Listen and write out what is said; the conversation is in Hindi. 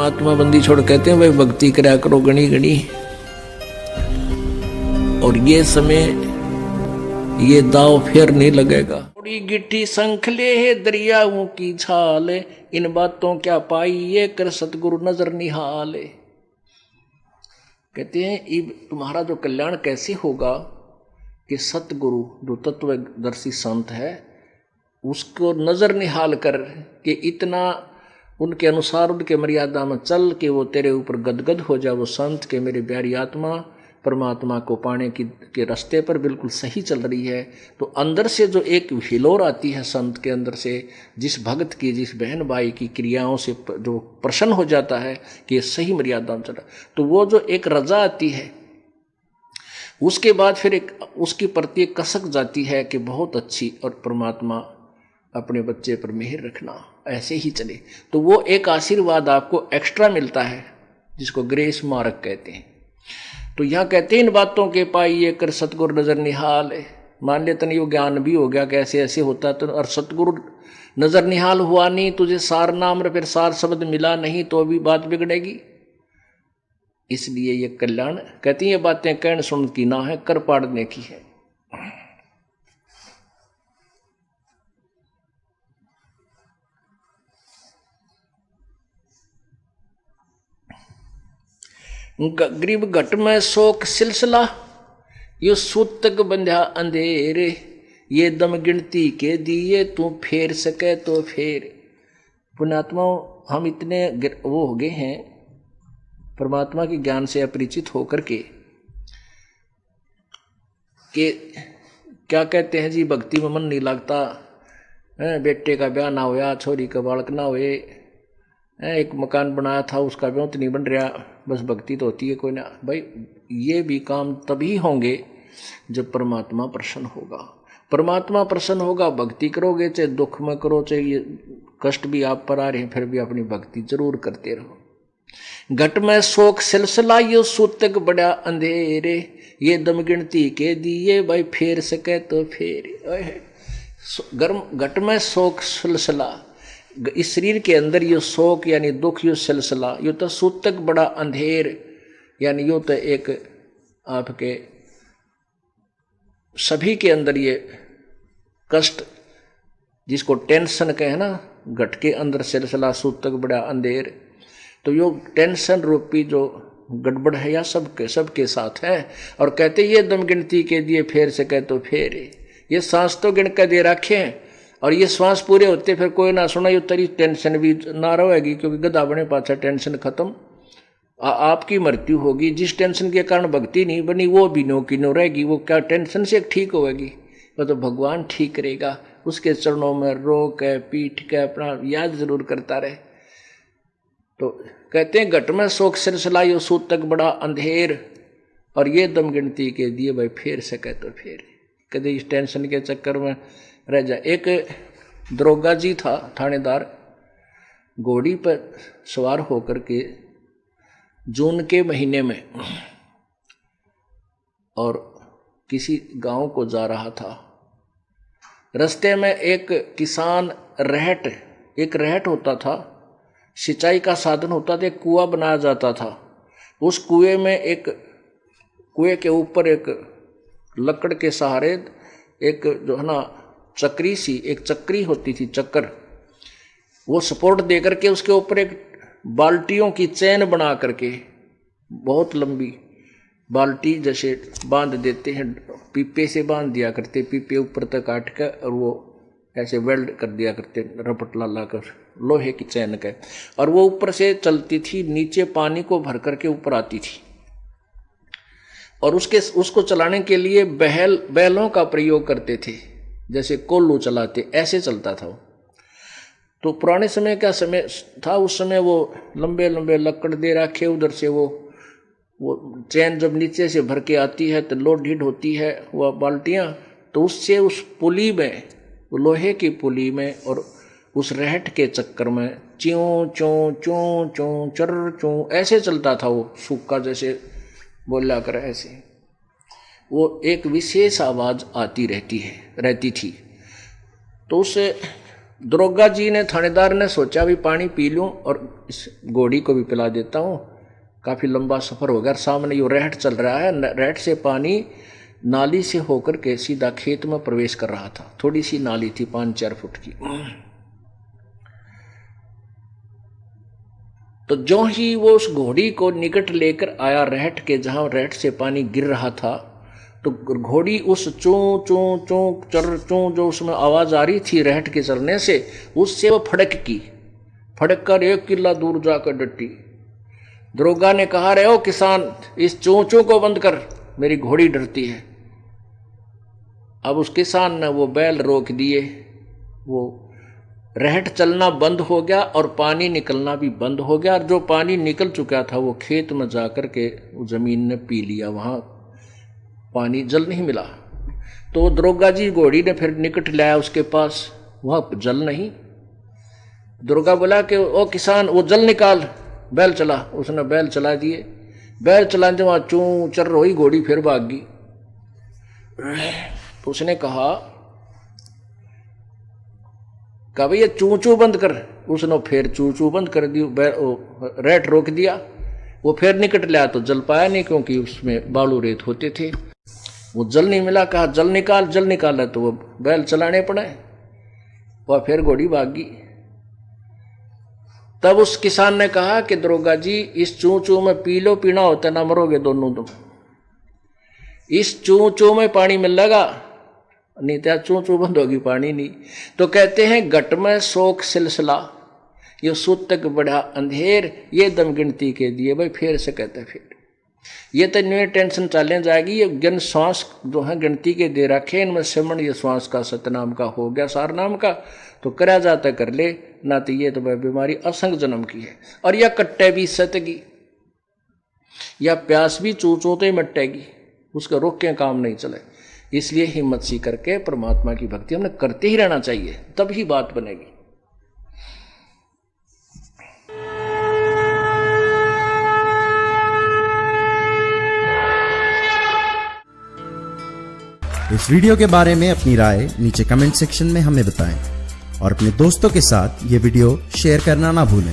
महात्मा बंदी छोड़ कहते हैं भाई भक्ति करा करो गणी गणी, और ये समय ये दाव फिर नहीं लगेगा। थोड़ी गिट्टी संखले है दरियाओं की छाल, इन बातों क्या पाई ये कर सतगुरु नजर निहाल। कहते हैं इब तुम्हारा जो कल्याण कैसे होगा कि सतगुरु जो तत्वदर्शी संत है उसको नजर निहाल कर कि इतना उनके अनुसार उनके मर्यादा में चल के वो तेरे ऊपर गदगद हो जाए। वो संत के मेरी प्यारी आत्मा परमात्मा को पाने के रास्ते पर बिल्कुल सही चल रही है। तो अंदर से जो एक हिलोर आती है संत के अंदर से, जिस भक्त की जिस बहन भाई की क्रियाओं से जो प्रसन्न हो जाता है कि ये सही मर्यादा में चला, तो वो जो एक रजा आती है उसके बाद फिर एक उसकी प्रति कसक जाती है कि बहुत अच्छी, और परमात्मा अपने बच्चे पर मेहर रखना, ऐसे ही चले। तो वो एक आशीर्वाद आपको एक्स्ट्रा मिलता है जिसको ग्रेस मार्क कहते हैं। तो यहाँ कहते हैं इन बातों के पाइए कर सतगुरु नजर निहाल। मान ले तन यो ज्ञान भी हो गया कैसे ऐसे होता तो, और सतगुरु नजर निहाल हुआ नहीं, तुझे सार नाम फिर सार शब्द मिला नहीं तो भी बात बिगड़ेगी। इसलिए ये कल्याण कहती हैं ये बातें कहने सुन की ना है, कर पाड़ने की है। गरीब घट में शोक सिलसिला, यो सूतक बंध्या अंधेरे, ये दम गिनती के दिए तू फेर सके तो फेर। पुण्यात्माओं हम इतने वो हो गए हैं परमात्मा के ज्ञान से अपरिचित होकर के कि क्या कहते हैं जी भक्ति में मन नहीं लगता, बेटे का ब्याह ना होया, छोरी का बालक ना हुए, एक मकान बनाया था उसका ब्याह तो नहीं बन रहा, बस भक्ति तो होती है कोई ना। भाई ये भी काम तभी होंगे जब परमात्मा प्रसन्न होगा। परमात्मा प्रसन्न होगा भक्ति करोगे, चाहे दुख में करो, चाहे ये कष्ट भी आप पर आ रहे हैं फिर भी अपनी भक्ति जरूर करते रहो। घट में शोक सिलसिला, यो सूतक बड़ा अंधेरे, ये दम गिनती के दिए भाई फेर सके तो फेर। गर्म घट में शोक सिलसिला, इस शरीर के अंदर यो शोक यानी दुख, यो सिलसिला, यो तो सूतक बड़ा अंधेर, यानी यो तो एक आपके सभी के अंदर ये कष्ट जिसको टेंशन कहे ना, घट के अंदर सिलसिला सूतक बड़ा अंधेर। तो यो टेंशन रूपी जो गड़बड़ है या सबके साथ है। और कहते ये दम गिनती के दिए फेर सके तो फेर, ये सांस तो गिन कर दे रखे और ये श्वास पूरे होते फिर कोई ना सुना, ये तेरी टेंशन भी ना रहेगी क्योंकि गधा बने पाछा टेंशन खत्म, आपकी मृत्यु होगी। जिस टेंशन के कारण भक्ति नहीं बनी वो भी नो की नो रहेगी, वो क्या टेंशन से ठीक होगी, वो तो भगवान ठीक करेगा। उसके चरणों में रो के पीठ के अपना याद जरूर करता रहे। तो कहते हैं घट में शोक सिलसिला, यो सूतक बड़ा अंधेर, और ये दम गिनती के दिए भाई फेर सके तो फेर। कभी इस टेंशन के चक्कर में रह जाए। एक दरोगा जी था थानेदार, घोड़ी पर सवार होकर के जून के महीने में और किसी गांव को जा रहा था। रास्ते में एक किसान एक रहट होता था, सिंचाई का साधन होता था, एक कुआं बनाया जाता था। उस कुएं में कुएं के ऊपर एक लकड़ के सहारे एक जो है ना एक चक्री होती थी, चक्कर, वो सपोर्ट दे करके उसके ऊपर एक बाल्टियों की चैन बना करके बहुत लंबी बाल्टी जैसे बांध देते हैं, पीपे से बांध दिया करते, पीपे ऊपर तक काट कर और वो ऐसे वेल्ड कर दिया करते रपट ला कर लोहे की चैन का, और वो ऊपर से चलती थी, नीचे पानी को भर करके ऊपर आती थी। और उसको चलाने के लिए बैलों का प्रयोग करते थे, जैसे कोल्लू चलाते, ऐसे चलता था वो। तो पुराने समय का समय था, उस समय वो लंबे लंबे लकड़ दे रखे, उधर से वो चैन जब नीचे से भर के आती है तो लोड ढीड होती है वह बाल्टियाँ, तो उससे उस पुली में, वो लोहे की पुली में और उस रहट के चक्कर में च्यों चों चों चों चर चों ऐसे चलता था वो, सूखा जैसे बोला कर ऐसे, वो एक विशेष आवाज आती रहती थी। तो उस दरोगा जी ने, थानेदार ने सोचा भी पानी पी लूं और इस घोड़ी को भी पिला देता हूं, काफी लंबा सफर हो गया। सामने यो रहट चल रहा है, रहट से पानी नाली से होकर के सीधा खेत में प्रवेश कर रहा था। थोड़ी सी नाली थी 5-4 फुट की। तो जो ही वो उस घोड़ी को निकट लेकर आया रहट के, जहां रहट से पानी गिर रहा था, तो घोड़ी उस चू चू चू चर चू जो उसमें आवाज आ रही थी रहट के चलने से, उससे वो फड़क कर 1 किला दूर जाकर डटी। दरोगा ने कहा, रे ओ किसान, इस चू चू को बंद कर, मेरी घोड़ी डरती है। अब उस किसान ने वो बैल रोक दिए, वो रहट चलना बंद हो गया और पानी निकलना भी बंद हो गया। और जो पानी निकल चुका था वो खेत में जाकर के जमीन ने पी लिया, वहां पानी जल नहीं मिला। तो दरोगा जी घोड़ी ने फिर निकट लाया उसके पास, वह जल नहीं। दरोगा बोला कि ओ किसान, वो जल निकाल, बैल चला। उसने बैल चला दिए। बैल चलाते वहां चू चर रोई, घोड़ी फिर भाग गई। तो उसने कहा भैया चू चू बंद कर। उसने फिर चू चू बंद कर दी, रेट रोक दिया। वो फिर निकट लिया तो जल पाया नहीं, क्योंकि उसमें बालू रेत होते थे, वो जल नहीं मिला। कहा जल निकाल, तो वो बैल चलाने पड़े, वह फिर घोड़ी भाग गई। तब उस किसान ने कहा कि दरोगा जी, इस चू चू में पी लो, पीना होता ना मरोगे दोनों तुम। इस चू चू में पानी मिलेगा, नहीं तो चू चू बंद होगी, पानी नहीं। तो कहते हैं घट में शोक सिलसिला, ये सूतक बढ़ा अंधेर, ये दम गिनती के दिए। भाई फिर से कहते फिर ये तो न्यू टेंशन चलने जाएगी। ये जन श्वास जो है गिनती के दे रखे, इनमें सिमरण ये श्वास का सतनाम का हो गया, सार नाम का तो करा जाता कर ले, ना तो ये तो बीमारी असंग जन्म की है। और यह कट्टे भी सतगी, या प्यास भी चू चू तो ही मट्टेगी, उसका रोक के काम नहीं चले। इसलिए हिम्मत सी करके परमात्मा की भक्ति हमने करते ही रहना चाहिए, तब ही बात बनेगी। इस वीडियो के बारे में अपनी राय नीचे कमेंट सेक्शन में हमें बताएं और अपने दोस्तों के साथ ये वीडियो शेयर करना ना भूलें।